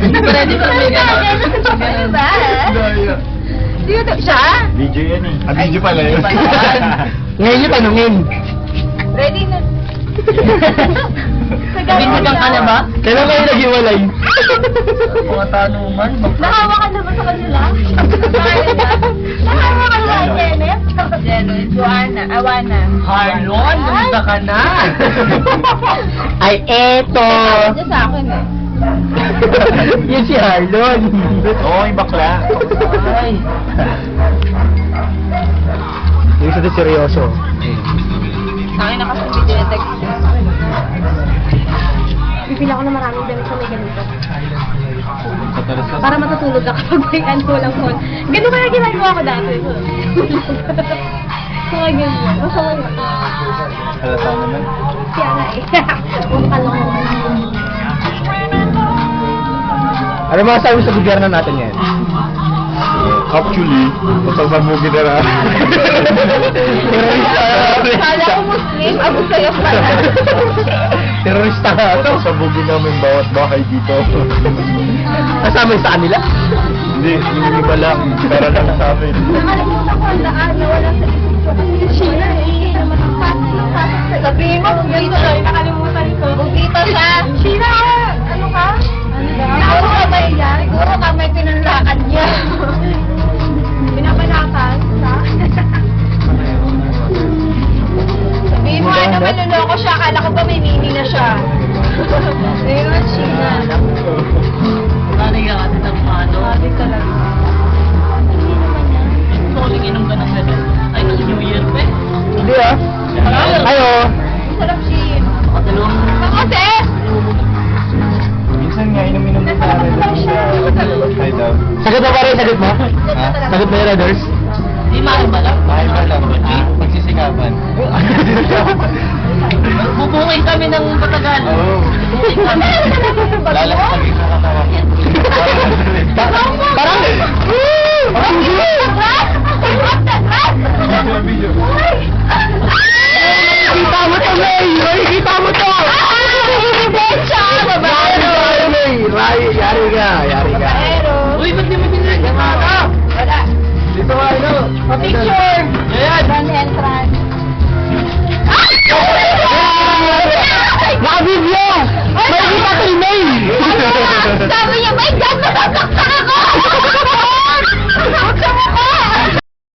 Ready sa mga Ano ba? Sino to? Siya? Video yan eh. Video pala yun. Ngayon yung tanungin. Ready na. Binigang ka na ba? Kailan kayo nag-iwalay? Mga tanungan. Nahawa ka na ba sa kanila? Nahawa ka na, Janet? Janet, Joanna, Awana. Harlon, lumita ka na. Ay, eto! Ito sa akin eh. Yun si Harlon. Oo, yung bakla. Ay. Yung isa din seryoso. Sa akin nakasabi din na text. Pipila ko na maraming damit sa may ganito. Para matutulog ako pag may ano lang po. Ganun kaya ginagawa ko dati. Mga ganyan. Masama yun. Halata naman. Kaya nga eh. Huwag ka lang. Ano masasabi sa gobyerno natin yan? Actually, pasabugin na na. Kala ko Muslim, Abu Sayyaf pala. Terorista nga ito. Pasabugin namin bawat bahay dito. Kasama yung sa kanila? Hindi, yung iba lang. Para lang sa amin. Nakalimutan ko ang daan na wala sa isip ko. Sheila eh. Sabihin mo, kung dito siya, nakalimutan ko. Kung dito siya. Sheila, ano ka? Siguro kamay niya. Siguro kamay pinanlakan niya. Pinapalakan sa... Sabihin mo, ano manluloko siya. Akala ko ba may meaning na siya. Ayun, Sheila. Nanay ka kasi ng ano. Sabi talaga. Hindi naman niya. Soling inom ka ng gabi. Ay, nung New Year pa eh. Hindi ah. Ayo. Sarap siya. Makadalawang. Kasi! Minsan nga, inom-inom din namin. Hi daw. Sagot mo pa rin, sagot mo? Sagot mo yung Raiders? Di ba lang? Hi ba lang? Magsisikapan. Bubungin kami ng patagal. Oo. Bubungin kami. Lalasagin ka katawa. Parang... Video.